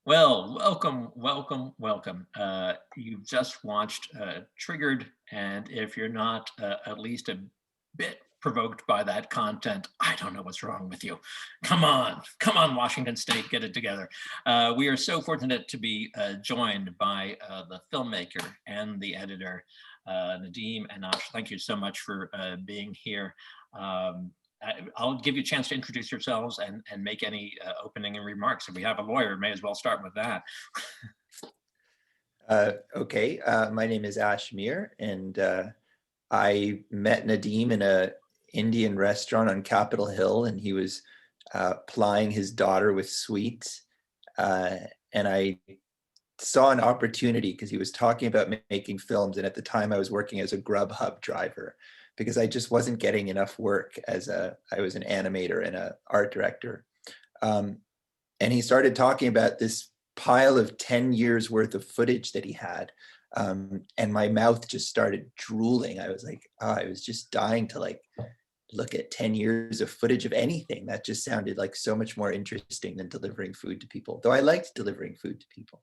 Well, welcome, welcome, welcome. You've just watched Triggered, and if you're not at least a bit provoked by that content, I don't know what's wrong with you. Come on, Washington State, get it together. We are so fortunate to be joined by the filmmaker and the editor, Nadeem and Ash. Thank you so much for being here. I'll give you a chance to introduce yourselves and make any opening remarks. If we have a lawyer, may as well start with that. Okay, my name is Ash Meer, and I met Nadeem in a Indian restaurant on Capitol Hill, and he was plying his daughter with sweets. And I saw an opportunity because he was talking about making films, and at the time I was working as a Grubhub driver because I just wasn't getting enough work I was an animator and an art director. And he started talking about this pile of 10 years worth of footage that he had. And my mouth just started drooling. I was like, I was just dying to look at 10 years of footage of anything. That just sounded like so much more interesting than delivering food to people, though I liked delivering food to people.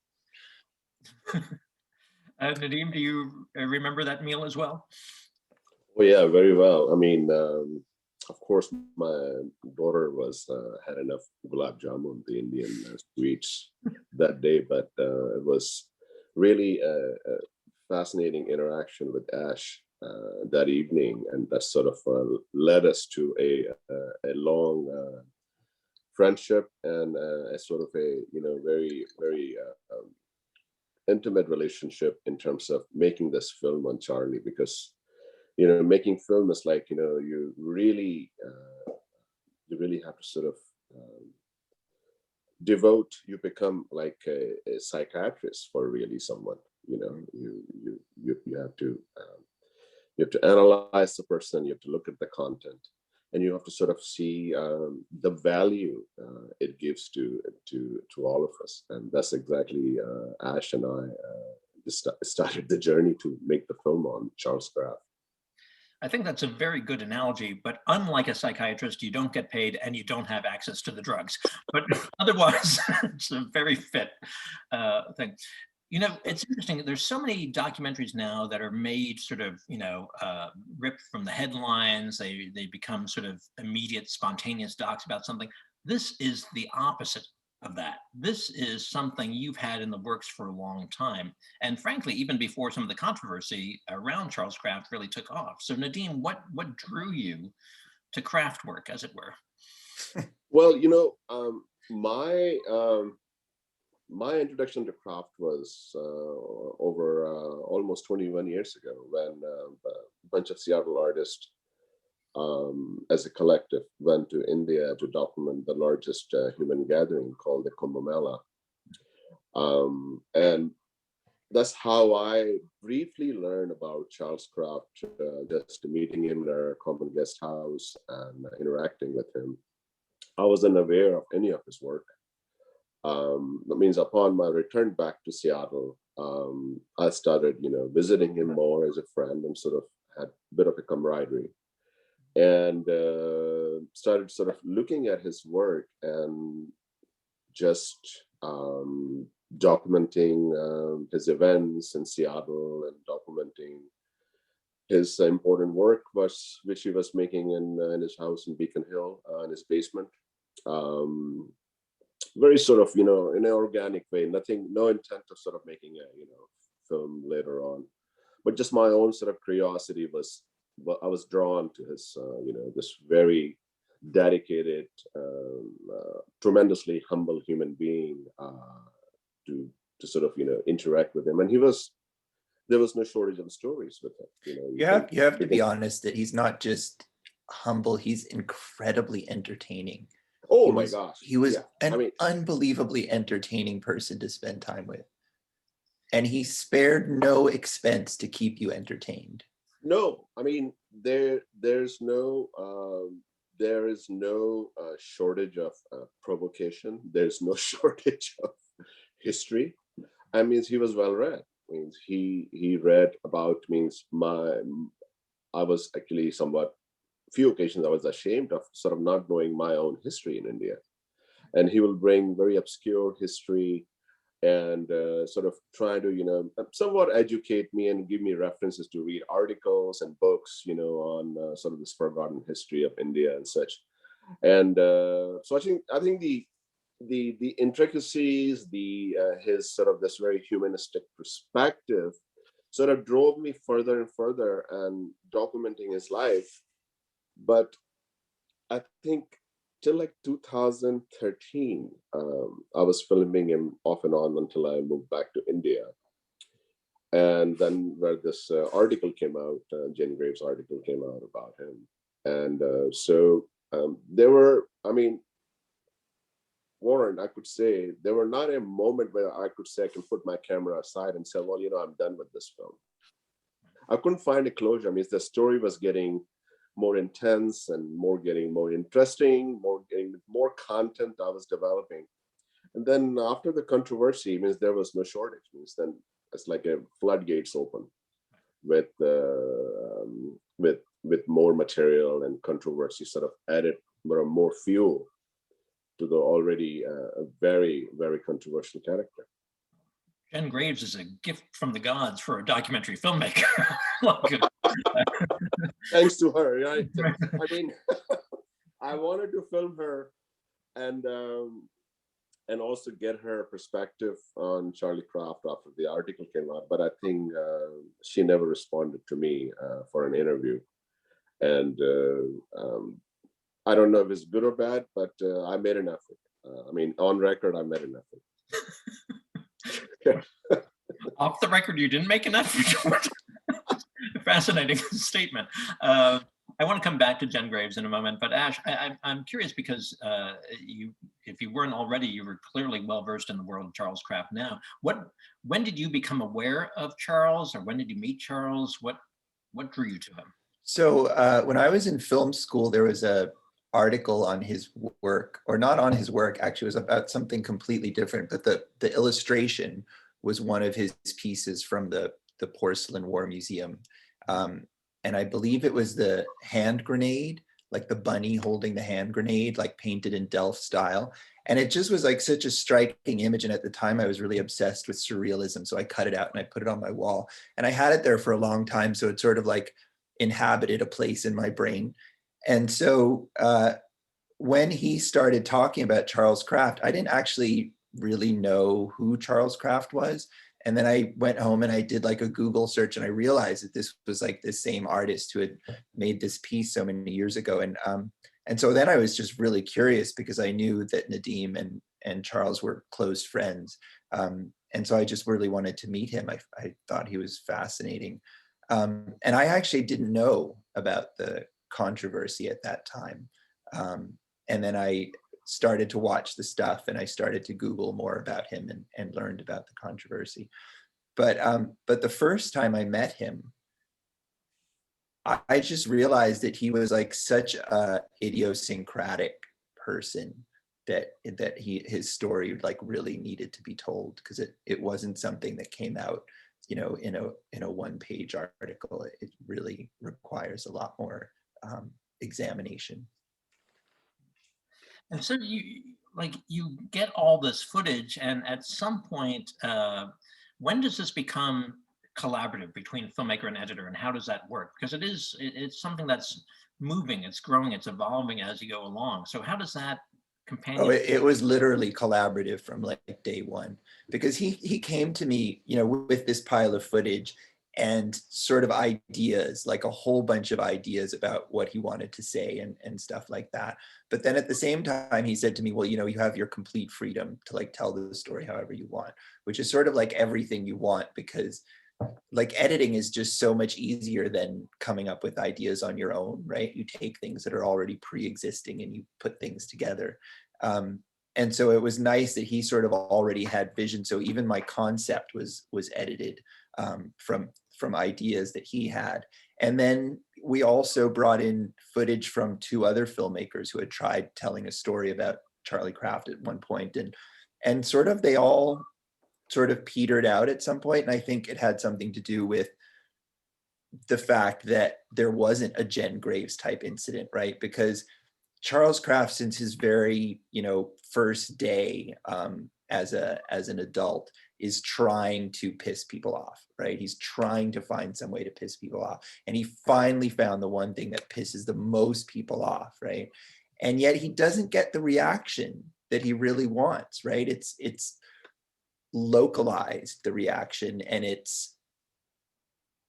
Nadeem, do you remember that meal as well? Oh yeah, very well. I mean, of course, my daughter was had enough gulab jamun, the Indian sweets, that day, but it was really a fascinating interaction with Ash that evening, and that sort of led us to a long friendship and a sort of a very intimate relationship in terms of making this film on Charlie, because making film is like you really have to sort of devote. You become like a psychiatrist for really someone. You have to analyze the person. You have to look at the content, and you have to sort of see the value it gives to all of us. And that's exactly Ash and I started the journey to make the film on Charles Krafft. I think that's a very good analogy, but unlike a psychiatrist, you don't get paid and you don't have access to the drugs. But otherwise, it's a very fit thing. It's interesting. There's so many documentaries now that are made sort of, ripped from the headlines. They become sort of immediate, spontaneous docs about something. This is the opposite of that. This is something you've had in the works for a long time. And frankly, even before some of the controversy around Charles Krafft really took off. So Nadeem, what drew you to craft work, as it were? Well, my introduction to Krafft was over almost 21 years ago, when a bunch of Seattle artists as a collective went to India to document the largest human gathering called the Kumbh Mela. And that's how I briefly learned about Charles Krafft, just meeting him in our common guest house and interacting with him. I wasn't aware of any of his work. That means upon my return back to Seattle, I started, visiting him more as a friend, and sort of had a bit of a camaraderie, and started sort of looking at his work and just documenting his events in Seattle, and documenting his important work which he was making in his house in Beacon Hill, in his basement. Very sort of, in an organic way, no intent of sort of making a, film later on, but just my own sort of curiosity I was drawn to his, this very dedicated, tremendously humble human being, to sort of, interact with him. And there was no shortage of stories with him. You have to be honest that he's not just humble, he's incredibly entertaining. Oh my gosh. He was an unbelievably entertaining person to spend time with. And he spared no expense to keep you entertained. No, I mean, there is no shortage of provocation. There's no shortage of history. I mean, he was well read. Means he read about, I was actually few occasions I was ashamed of sort of not knowing my own history in India. And he will bring very obscure history, and sort of trying to, somewhat educate me and give me references to read articles and books, on sort of this forgotten history of India and such. And so I think the intricacies, his sort of this very humanistic perspective sort of drove me further and further and documenting his life. But I think till like 2013, I was filming him off and on until I moved back to India. And then where this article came out, Jen Graves' article came out about him. And so there were, Warren, I could say, there were not a moment where I could say I can put my camera aside and say, well, I'm done with this film. I couldn't find a closure. The story was getting more intense and getting more interesting, getting more content I was developing. And then after the controversy, means there was no shortage. Means then it's like a floodgates open with more material and controversy sort of added more fuel to the already very, very controversial character. Jen Graves is a gift from the gods for a documentary filmmaker. Thanks to her, right? I wanted to film her and also get her perspective on Charlie Krafft after the article came out, but I think she never responded to me for an interview. And I don't know if it's good or bad, but I made an effort. On record, I made an effort. Off the record, you didn't make an effort. Fascinating statement. I want to come back to Jen Graves in a moment, but Ash, I'm curious because if you weren't already, you were clearly well versed in the world of Charles Krafft now. When did you become aware of Charles, or when did you meet Charles? What drew you to him? So when I was in film school, there was a article on his work, or not on his work, actually. It was about something completely different, but the illustration was one of his pieces from the Porcelain War Museum. And I believe it was the hand grenade, like the bunny holding the hand grenade, like painted in Delft style. And it just was like such a striking image. And at the time I was really obsessed with surrealism. So I cut it out and I put it on my wall, and I had it there for a long time. So it sort of like inhabited a place in my brain. And so when he started talking about Charles Krafft, I didn't actually really know who Charles Krafft was. And then I went home and I did like a Google search, and I realized that this was like the same artist who had made this piece so many years ago. And so then I was just really curious, because I knew that Nadeem and Charles were close friends. And so I just really wanted to meet him. I thought he was fascinating. And I actually didn't know about the controversy at that time. And then I started to watch the stuff, and I started to Google more about him and learned about the controversy. But the first time I met him, I just realized that he was like such a idiosyncratic person that his story like really needed to be told, because it wasn't something that came out, in a one-page article. It really requires a lot more examination. And so you get all this footage, and at some point, when does this become collaborative between filmmaker and editor, and how does that work? Because it's something that's moving, it's growing, it's evolving as you go along. So how does that companion? Oh, it was literally collaborative from like day one, because he came to me, with this pile of footage and sort of ideas, like a whole bunch of ideas about what he wanted to say and stuff like that. But then at the same time, he said to me, well, you have your complete freedom to like tell the story however you want, which is sort of like everything you want, because like editing is just so much easier than coming up with ideas on your own, right? You take things that are already pre-existing and you put things together. And so it was nice that he sort of already had vision. So even my concept was edited from ideas that he had. And then we also brought in footage from two other filmmakers who had tried telling a story about Charlie Krafft at one point, and sort of they all sort of petered out at some point. And I think it had something to do with the fact that there wasn't a Jen Graves type incident, right? Because Charles Krafft, since his very, first day as an adult, is trying to piss people off, right? He's trying to find some way to piss people off. And he finally found the one thing that pisses the most people off, right? And yet he doesn't get the reaction that he really wants, right? It's localized, the reaction, and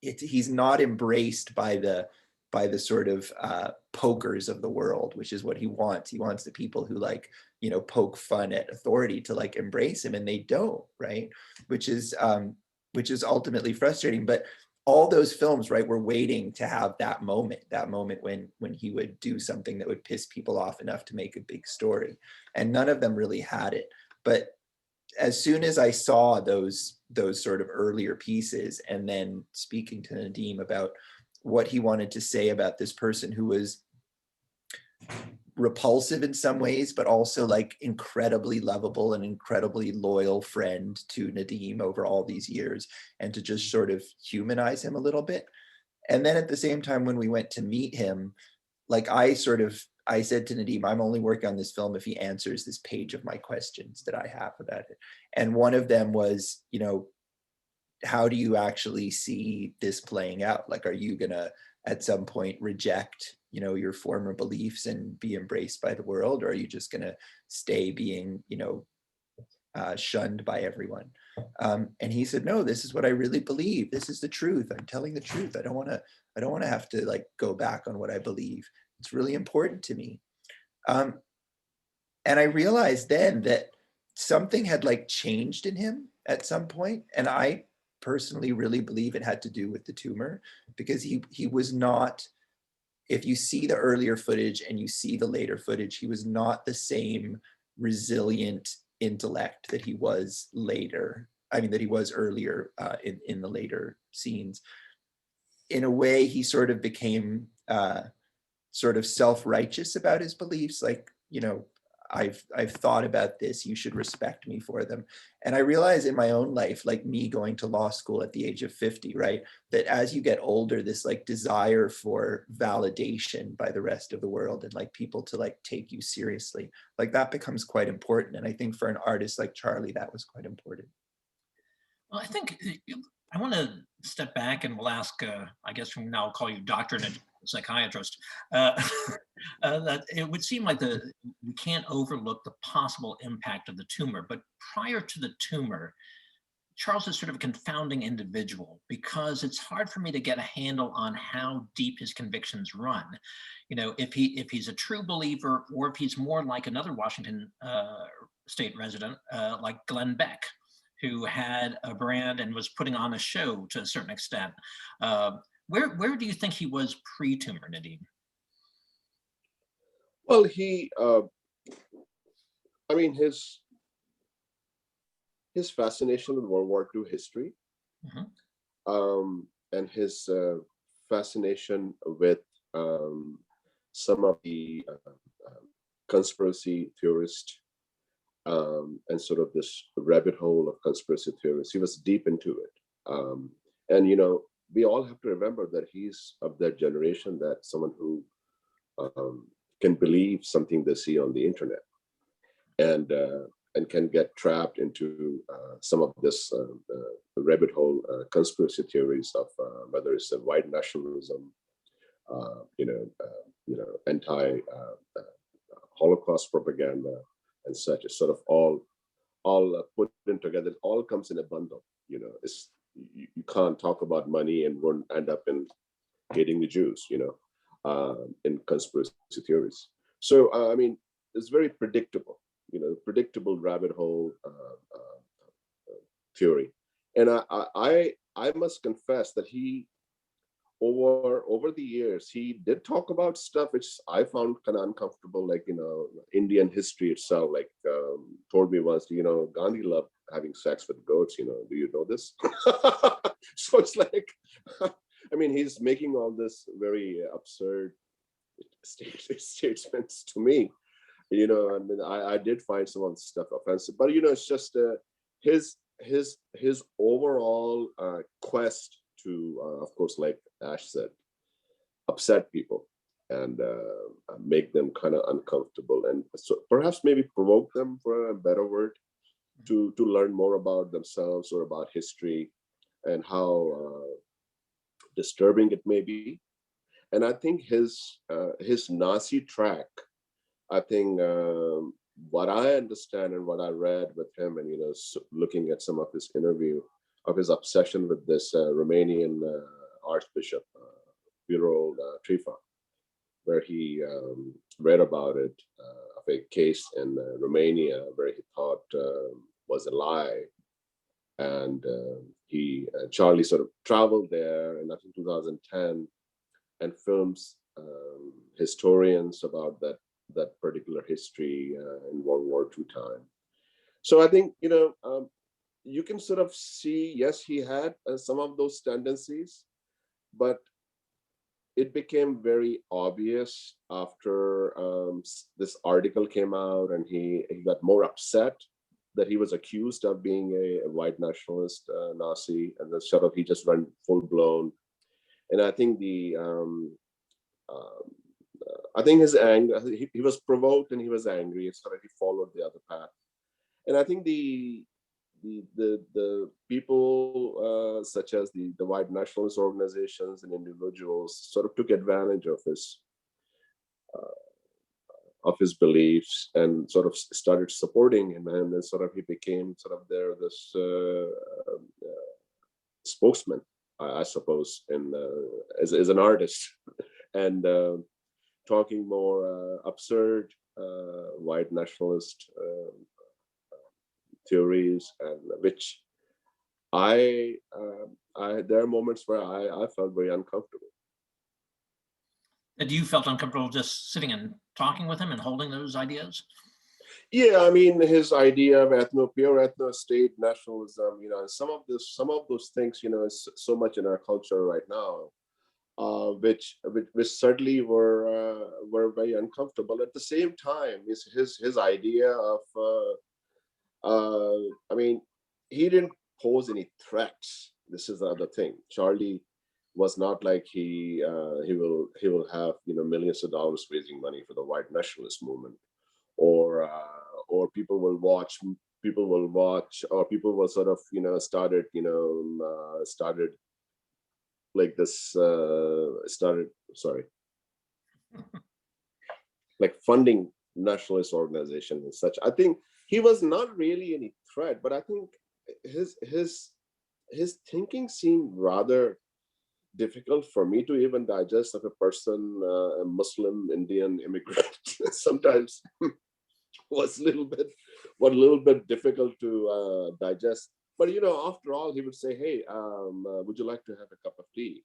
he's not embraced by the sort of pokers of the world, which is what he wants. He wants the people who poke fun at authority to embrace him, and they don't, right? Which is ultimately frustrating. But all those films, right, were waiting to have that moment when he would do something that would piss people off enough to make a big story. And none of them really had it. But as soon as I saw those sort of earlier pieces, and then speaking to Nadeem about what he wanted to say about this person who was repulsive in some ways, but also incredibly lovable and incredibly loyal friend to Nadeem over all these years, and to just sort of humanize him a little bit. And then at the same time, when we went to meet him, I said to Nadeem, I'm only working on this film if he answers this page of my questions that I have about it. And one of them was, how do you actually see this playing out? Are you gonna at some point reject, your former beliefs and be embraced by the world? Or are you just gonna stay being, shunned by everyone? And he said, no, this is what I really believe. This is the truth. I'm telling the truth. I don't wanna have to go back on what I believe. It's really important to me. And I realized then that something had changed in him at some point. And I personally really believe it had to do with the tumor, because he was not, if you see the earlier footage and you see the later footage, he was not the same resilient intellect that he was later. I mean, that he was earlier in the later scenes. In a way, he sort of became sort of self-righteous about his beliefs. I've thought about this, you should respect me for them. And I realize in my own life, me going to law school at the age of 50, right, that as you get older, this desire for validation by the rest of the world and people to take you seriously, that becomes quite important. And I think for an artist like Charlie, that was quite important. Well, I think I want to step back, and we'll ask, I guess from now I'll call you Dr. Nadeem, psychiatrist. That it would seem like we can't overlook the possible impact of the tumor. But prior to the tumor, Charles is sort of a confounding individual, because it's hard for me to get a handle on how deep his convictions run. If he's a true believer, or if he's more like another Washington state resident, like Glenn Beck, who had a brand and was putting on a show to a certain extent. Where do you think he was pre-tumor, Nadeem? Well, his fascination with World War II history, and his fascination with some of the conspiracy theorists, and sort of this rabbit hole of conspiracy theories. He was deep into it. And, we all have to remember that he's of that generation, that someone who can believe something they see on the internet, and can get trapped into some of this rabbit hole conspiracy theories of whether it's a white nationalism, anti Holocaust propaganda and such. It's sort of all put in together. It all comes in a bundle. It's you can't talk about money and won't end up in hating the Jews. In conspiracy theories. So it's very predictable. Predictable rabbit hole theory. And I must confess that he, over the years, he did talk about stuff which I found kind of uncomfortable, Indian history itself. Told me once, Gandhi loved having sex with goats. Do you know this? So it's he's making all this very absurd statements to me. I did find some of the stuff offensive, but it's just his overall quest to, of course, like Ash said, upset people, and make them kind of uncomfortable, and so perhaps maybe provoke them, for a better word, to learn more about themselves or about history and how disturbing it may be. And I think his Nazi track, I think what I understand and what I read with him, and looking at some of his interview of his obsession with this Romanian Archbishop Viorel Trifa, where he read about it, of a case in Romania where he thought was a lie, and Charlie sort of traveled there in, I think, 2010, and films historians about that particular history in World War II time. So I think you can sort of see, yes, he had some of those tendencies, but it became very obvious after this article came out, and he got more upset that he was accused of being a white nationalist Nazi, and then sort of he just went full blown. And I think I think his anger, he was provoked and he was angry, so he followed the other path. And I think the people such as the white nationalist organizations and individuals sort of took advantage of his beliefs and sort of started supporting him, and sort of he became sort of this spokesman, I suppose, and as an artist, and talking more absurd white nationalist theories, and which there are moments where I felt very uncomfortable. And you felt uncomfortable just sitting and talking with him and holding those ideas? Yeah, I mean, his idea of pure ethno-state nationalism, some of those things, is so much in our culture right now, which certainly were very uncomfortable. At the same time, his idea of, I mean, he didn't pose any threats. This is the other thing. Charlie was not like he will have millions of dollars raising money for the white nationalist movement, or people will watch, or people will sort of started like this like funding nationalist organizations and such. I think he was not really any threat, but I think his thinking seemed rather difficult for me to even digest, of a person, a Muslim Indian immigrant. Sometimes was a little bit difficult to digest. But after all, he would say, "Hey, would you like to have a cup of tea?"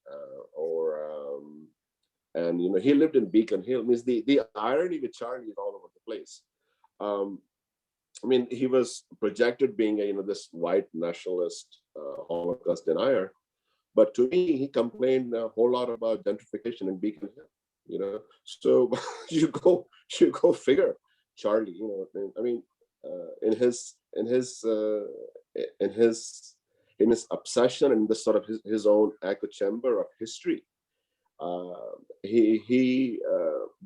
And he lived in Beacon Hill. Means the irony with Charlie is all over the place. I mean, he was projected being this white nationalist Holocaust denier, but to me, he complained a whole lot about gentrification in Beacon Hill. So you go figure, Charlie. I mean, in his obsession and this sort of his own echo chamber of history, he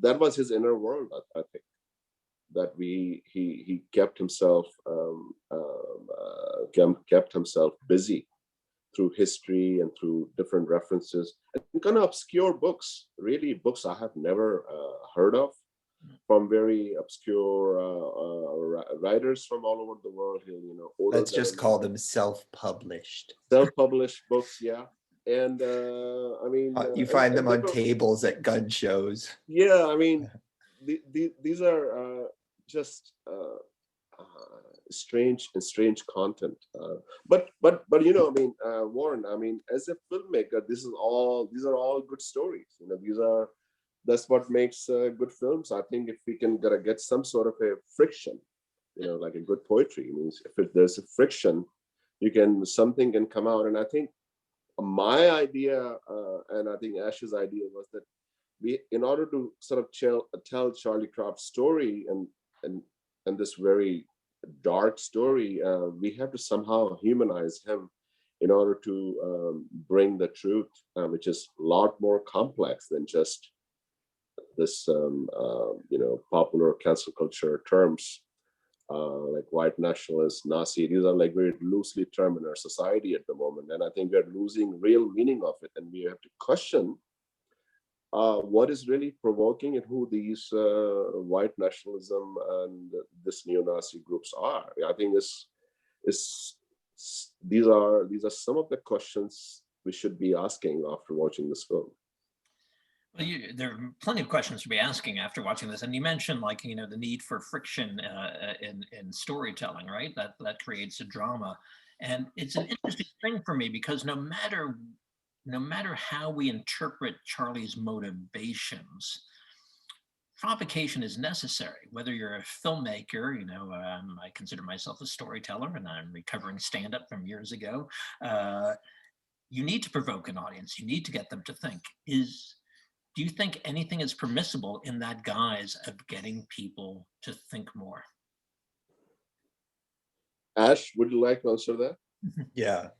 that was his inner world. I think that he kept himself busy through history and through different references and kind of obscure books, really books I have never heard of, from very obscure writers from all over the world. Let's just call them self-published books, yeah. And I mean, you find them on tables at gun shows. Yeah, I mean, these are just strange content. But I mean, Warren, I mean, as a filmmaker, these are all good stories. That's what makes good films. I think if we can get some sort of a friction, like a good poetry, means if there's a friction, something can come out. And I think my idea, and I think Ash's idea, was that in order to sort of tell Charlie Krafft's story and this very dark story, we have to somehow humanize him in order to bring the truth, which is a lot more complex than just popular cancel culture terms like white nationalist, Nazi. These are like very loosely termed in our society at the moment, and I think we're losing real meaning of it, and we have to question what is really provoking and who these white nationalism and this neo-Nazi groups are. I think these are some of the questions we should be asking after watching this film. Well, there are plenty of questions to be asking after watching this, and you mentioned, like, the need for friction in storytelling, right? That creates a drama, and it's an interesting thing for me because no matter how we interpret Charlie's motivations, provocation is necessary. Whether you're a filmmaker, I consider myself a storyteller, and I'm recovering stand-up from years ago. You need to provoke an audience. You need to get them to think. Do you think anything is permissible in that guise of getting people to think more? Ash, would you like to answer that? Yeah,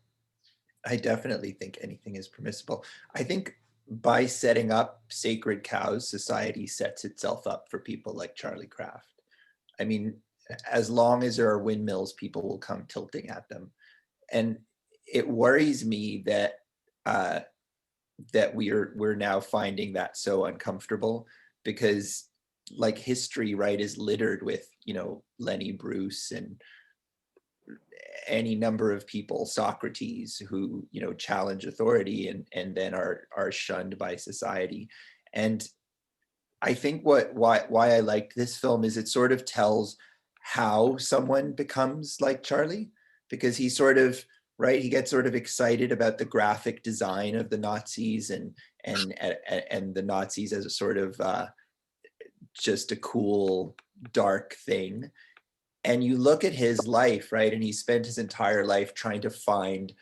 I definitely think anything is permissible. I think by setting up sacred cows, society sets itself up for people like Charlie Krafft. I mean, as long as there are windmills, people will come tilting at them. And it worries me that that we're now finding that so uncomfortable, because like history, right, is littered with, Lenny Bruce and any number of people, Socrates, who, challenge authority and then are shunned by society. And I think why I liked this film is it sort of tells how someone becomes like Charlie, because he sort of, right, he gets sort of excited about the graphic design of the Nazis and the Nazis as a sort of just a cool, dark thing. And you look at his life, right, and he spent his entire life trying to find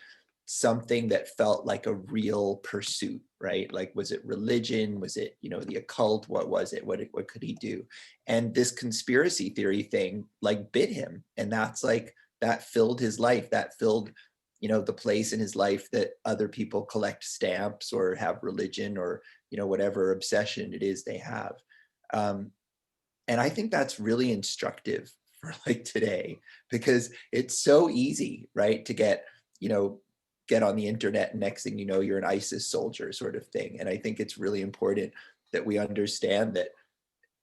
something that felt like a real pursuit, right? Like, was it religion? Was it, the occult? What was it? What could he do? And this conspiracy theory thing like bit him. And that's like, that filled his life. That filled, the place in his life that other people collect stamps or have religion or, whatever obsession it is they have. And I think that's really instructive for like today, because it's so easy, right, to get on the internet and next thing you know, you're an ISIS soldier sort of thing. And I think it's really important that we understand that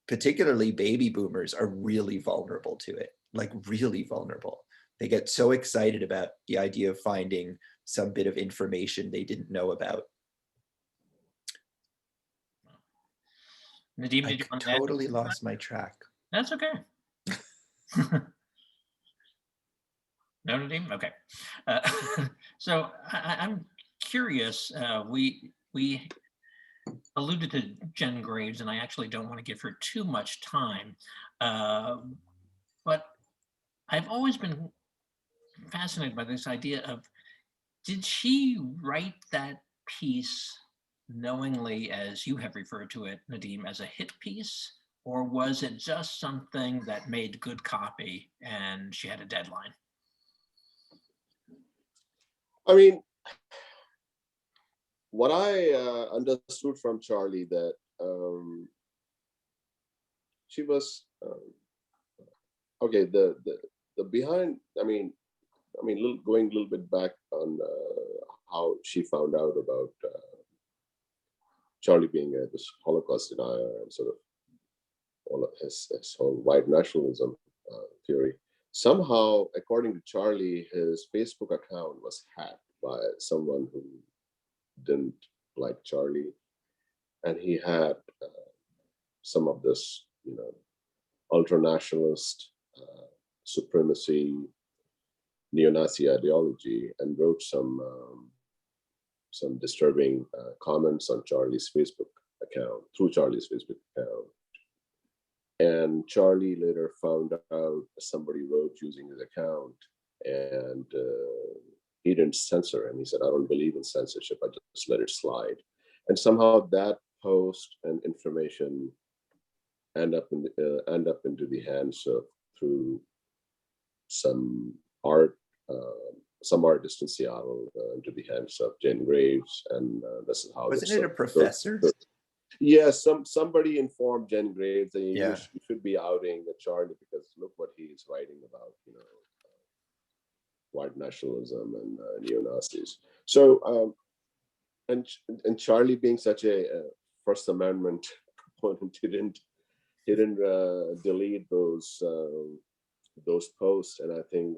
particularly baby boomers are really vulnerable to it, like really vulnerable. They get so excited about the idea of finding some bit of information they didn't know about. Nadeem, I did you want to totally lost my track. That's okay. No, Nadeem? Okay. So I'm curious. We alluded to Jen Graves, and I actually don't want to give her too much time. But I've always been fascinated by this idea of, did she write that piece knowingly, as you have referred to it, Nadeem, as a hit piece? Or was it just something that made good copy and she had a deadline? I mean, what I understood from Charlie that she was okay. The behind. Going a little bit back on how she found out about Charlie being this Holocaust denier and sort of all of his whole white nationalism theory. Somehow, according to Charlie, his Facebook account was hacked by someone who didn't like Charlie, and he had some of this, ultra-nationalist supremacy, neo-Nazi ideology, and wrote some disturbing comments on Charlie's Facebook account, through Charlie's Facebook account. And Charlie later found out somebody wrote using his account, and he didn't censor him. He said, "I don't believe in censorship. I just let it slide." And somehow that post and information end up into the hands of, through some artist in Seattle, into the hands of Jane Graves, and this is how. Wasn't it a professor? Yeah, somebody informed Jen Graves that Yeah. you should be outing Charlie because look what he's writing about, white nationalism and neo-Nazis. So, and Charlie being such a First Amendment proponent, he didn't delete those posts, and I think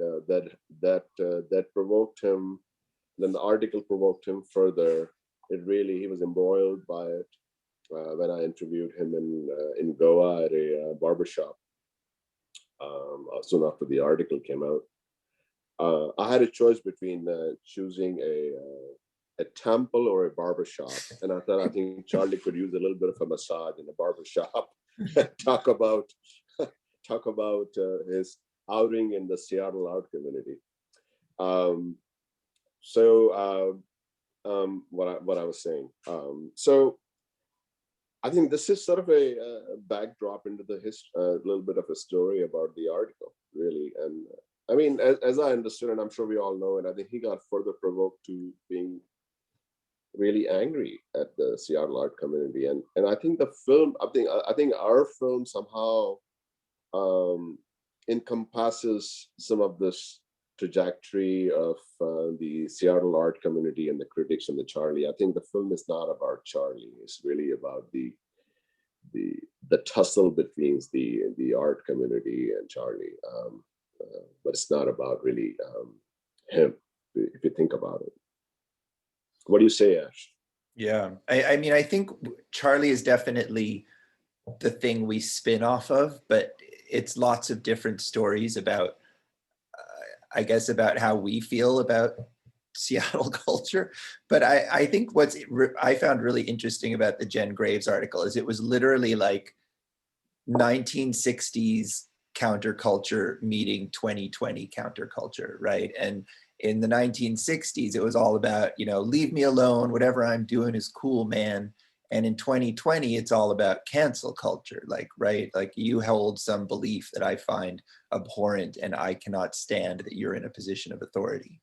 that provoked him. Then the article provoked him further. He was embroiled by it. When I interviewed him in Goa at a barbershop, soon after the article came out, I had a choice between choosing a temple or a barbershop, and I thought I think Charlie could use a little bit of a massage in a barbershop. talk about his outing in the Seattle art community. What I was saying. So I think this is sort of a backdrop into the history, a little bit of a story about the article, really. And I mean, as I understood, and I'm sure we all know, and I think he got further provoked to being really angry at the Seattle art community. And I think the film, I think our film somehow encompasses some of this trajectory of the Seattle art community and the critics and the Charlie. I think the film is not about Charlie. It's really about the tussle between the art community and Charlie. But it's not about really him, if you think about it. What do you say, Ash? Yeah, I mean, I think Charlie is definitely the thing we spin off of, but it's lots of different stories about, I guess, about how we feel about Seattle culture. But I think I found really interesting about the Jen Graves article is it was literally like 1960s counterculture meeting 2020 counterculture, right? And in the 1960s, it was all about, leave me alone, whatever I'm doing is cool, man. And in 2020, it's all about cancel culture, like, right? Like you hold some belief that I find abhorrent and I cannot stand that you're in a position of authority.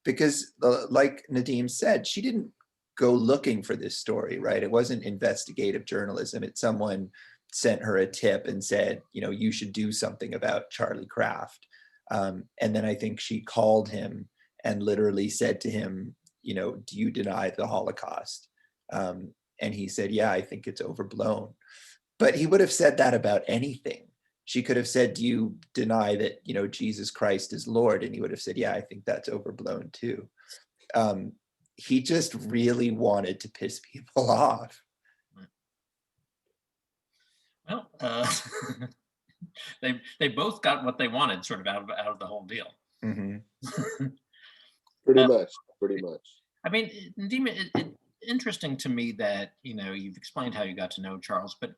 Because like Nadeem said, she didn't go looking for this story, right? It wasn't investigative journalism. It's someone sent her a tip and said, you should do something about Charlie Krafft. And then I think she called him and literally said to him, do you deny the Holocaust? And he said, yeah, I think it's overblown. But he would have said that about anything. She could have said, do you deny that, Jesus Christ is Lord? And he would have said, yeah, I think that's overblown too. He just really wanted to piss people off. Well, they both got what they wanted, sort of out of the whole deal. Mm-hmm. Pretty much. I mean, Nadeem, it's interesting to me that you've explained how you got to know Charles, but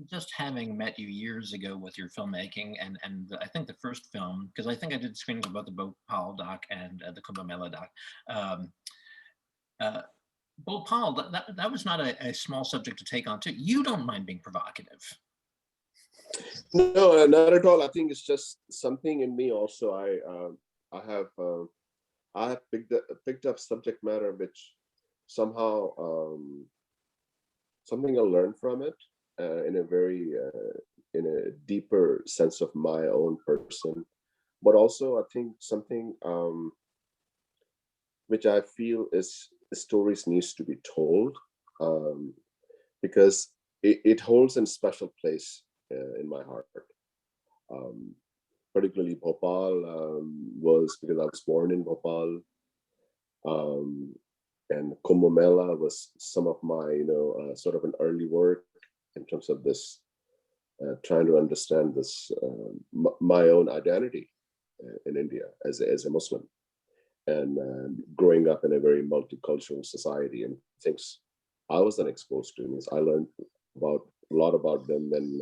just having met you years ago with your filmmaking, and I think the first film, because I think I did screenings of both the Bhopal doc and the Kumbh Mela doc. Bhopal, that was not a small subject to take on too. You don't mind being provocative. No, not at all. I think it's just something in me also. I have picked up subject matter which somehow something I learned from it in a very in a deeper sense of my own person, but also I think something which I feel is stories needs to be told because it holds a special place in my heart. Particularly Bhopal was because I was born in Bhopal, and Kumbh Mela was some of my sort of an early work in terms of this trying to understand this my own identity in India as a Muslim, and growing up in a very multicultural society and things I wasn't exposed to. I learned a lot about them when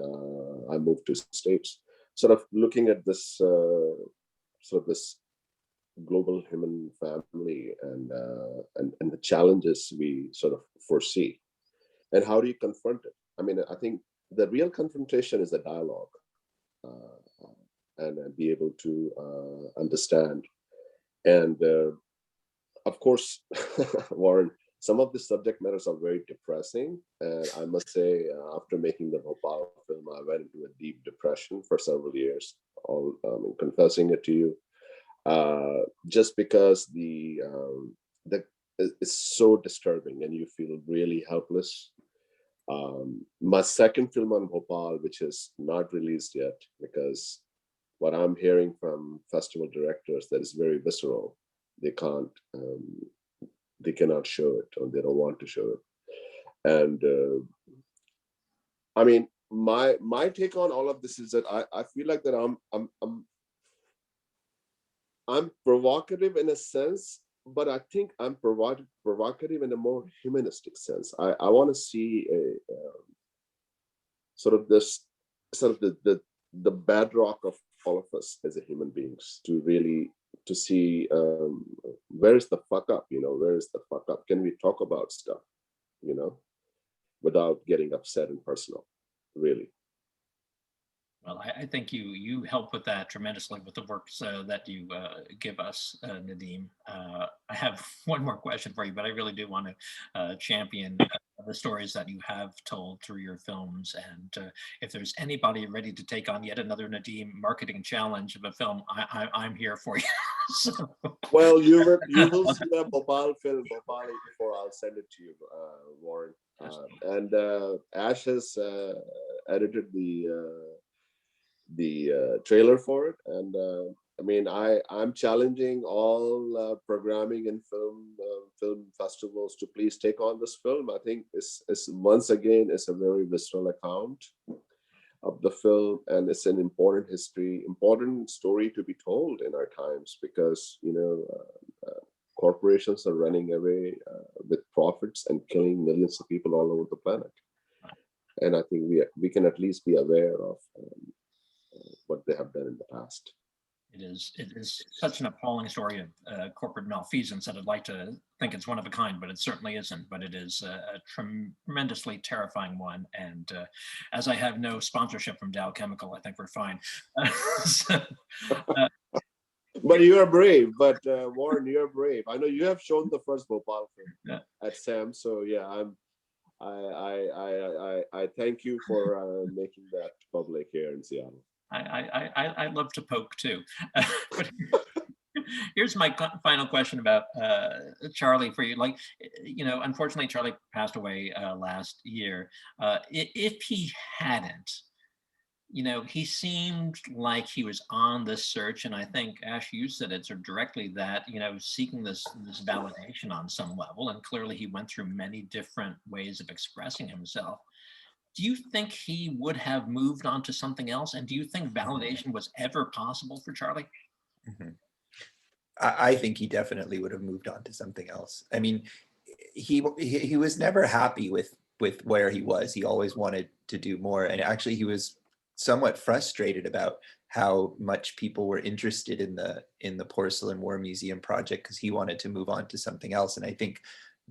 I moved to States. Sort of looking at this sort of this global human family and the challenges we sort of foresee, and how do you confront it? I mean, I think the real confrontation is a dialogue, and be able to understand. And of course, Warren, some of the subject matters are very depressing. And I must say, after making the Bhopal film, I went into a deep depression for several years, all confessing it to you, just because the it's so disturbing and you feel really helpless. My second film on Bhopal, which is not released yet, because what I'm hearing from festival directors, that is very visceral. They can't, they cannot show it, or they don't want to show it. And I mean, my take on all of this is that I feel like that I'm provocative in a sense, but I think I'm provocative in a more humanistic sense. I want to see a sort of this sort of the bedrock of all of us as a human beings, to really to see where is the fuck up, where is the fuck up? Can we talk about stuff, without getting upset and personal, really? Well, I think you help with that tremendously with the works that you give us, Nadeem. I have one more question for you, but I really do want to champion the stories that you have told through your films. And if there's anybody ready to take on yet another Nadeem marketing challenge of a film, I'm here for you. So. Well, you will see a Bhopal film, Bhopali, before I'll send it to you, Warren. And Ash has edited the trailer for it, and I mean, I'm challenging all programming and film festivals to please take on this film. I think it's once again, it's a very visceral account of the film, and it's an important story to be told in our times, because corporations are running away with profits and killing millions of people all over the planet. And I think we can at least be aware of what they have done in the past. It is such an appalling story of corporate malfeasance that I'd like to think it's one of a kind, but it certainly isn't. But it is a tremendously terrifying one. And as I have no sponsorship from Dow Chemical, I think we're fine. But you are brave. But Warren, you are brave. I know you have shown the first Bhopal film at SAM. So yeah, I thank you for making that public here in Seattle. I love to poke too. But here's my final question about Charlie for you. Like, unfortunately, Charlie passed away last year. If he hadn't, he seemed like he was on this search, and I think Ash, you said it sort of directly that seeking this validation on some level, and clearly he went through many different ways of expressing himself. Do you think he would have moved on to something else? And do you think validation was ever possible for Charlie? Mm-hmm. I think he definitely would have moved on to something else. I mean, he was never happy with where he was. He always wanted to do more. And actually he was somewhat frustrated about how much people were interested in the Porcelain War Museum project, because he wanted to move on to something else. And I think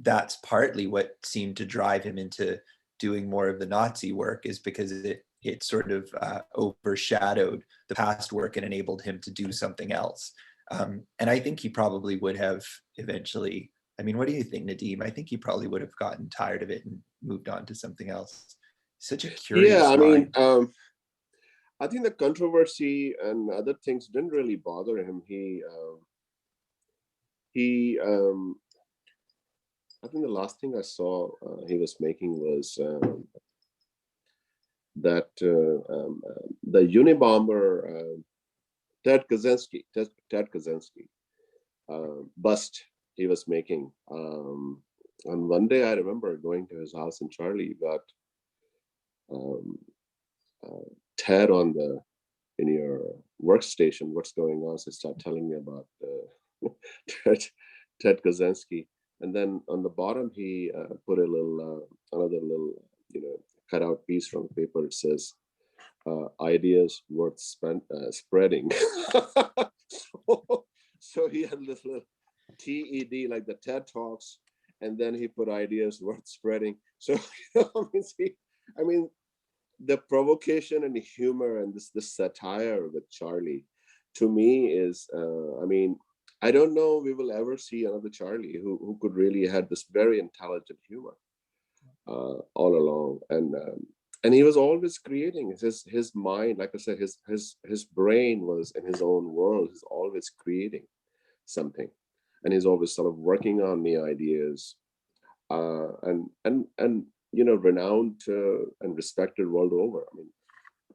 that's partly what seemed to drive him into doing more of the Nazi work, is because it sort of overshadowed the past work and enabled him to do something else. And I think he probably would have eventually, I mean, what do you think, Nadeem? I think he probably would have gotten tired of it and moved on to something else. Such a curious mind. I think the controversy and other things didn't really bother him. I think the last thing I saw he was making was that the Unabomber Ted Kaczynski bust he was making. And one day I remember going to his house in Charlie, got Ted in your workstation, what's going on? So start telling me about Ted Kaczynski. And then on the bottom, he put another little, cutout piece from paper. It says, "Ideas worth spreading." so he had this little TED, like the TED Talks, and then he put "ideas worth spreading." So I mean, the provocation and the humor and this satire with Charlie, to me, is, I don't know we will ever see another Charlie who could really had this very intelligent humor all along, and he was always creating. His mind, like I said, his brain was in his own world. He's always creating something, and he's always sort of working on new ideas, and renowned and respected world over. I mean,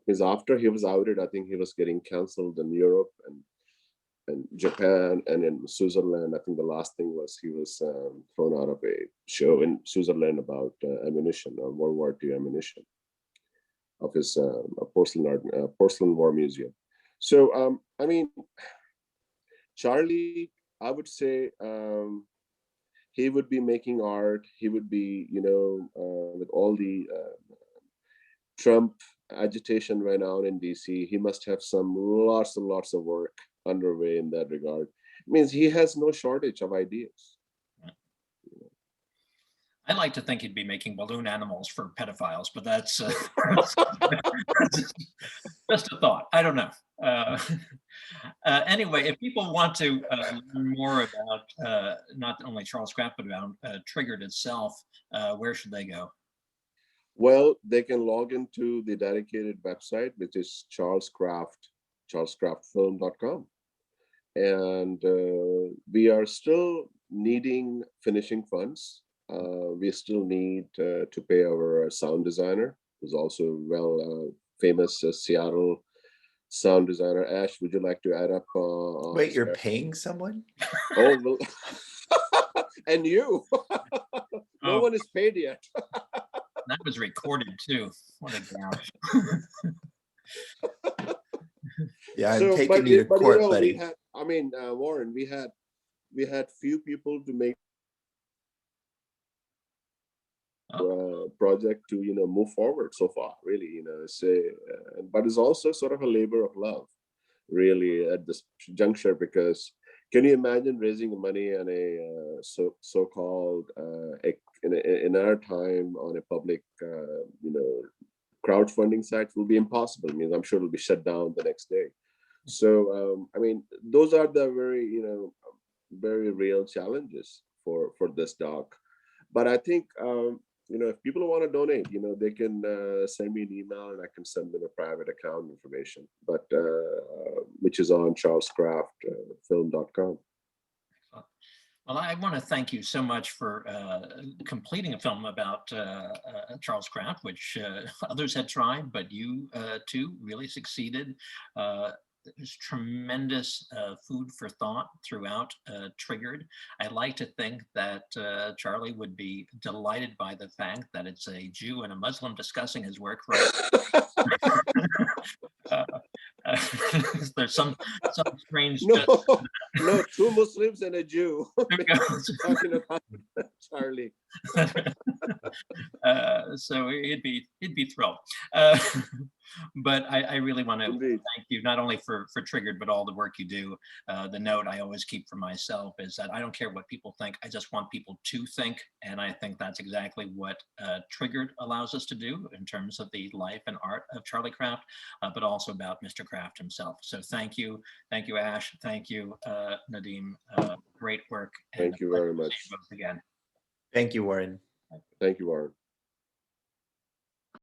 because after he was outed, I think he was getting canceled in Europe and Japan and in Switzerland. I think the last thing was he was thrown out of a show in Switzerland about ammunition, or World War II ammunition, of his porcelain war museum. So I mean, Charlie, I would say he would be making art. He would be, with all the Trump agitation right now in DC, he must have some lots and lots of work underway in that regard. It means he has no shortage of ideas. I like to think he'd be making balloon animals for pedophiles, but that's just a thought. I don't know. Anyway, if people want to learn more about not only Charles Krafft, but about Triggered itself, where should they go? Well, they can log into the dedicated website, which is charleskraftfilm.com. And we are still needing finishing funds. We still need to pay our sound designer, who's also famous Seattle sound designer. Ash, would you like to add up? Wait, you're paying someone? Oh, well, and you. No one is paid yet. That was recorded too. What a gouge. Yeah, I'm taking you to court, buddy. Warren, we had few people to make project to move forward so far. Really, but it's also sort of a labor of love, really, at this juncture, because can you imagine raising money on a so-called in our time on a public crowdfunding site will be impossible. I mean, I'm sure it'll be shut down the next day. So those are the very real challenges for this doc. But I think if people want to donate, they can send me an email and I can send them a private account information, but which is on charleskraftfilm.com. Well, I want to thank you so much for completing a film about Charles Krafft, which others had tried, but you too really succeeded. There's tremendous food for thought throughout Triggered. I like to think that Charlie would be delighted by the fact that it's a Jew and a Muslim discussing his work, right? There's some strange. No, two Muslims and a Jew talking about Charlie. So he'd be thrilled. But I really want to thank you not only for Triggered, but all the work you do. The note I always keep for myself is that I don't care what people think. I just want people to think, and I think that's exactly what Triggered allows us to do in terms of the life and art of Charlie Krafft, but also about Mr. Krafft himself. So thank you, Ash. Thank you, Nadeem. Great work. Thank you very much. Again. Thank you, Warren. Thank you, Warren.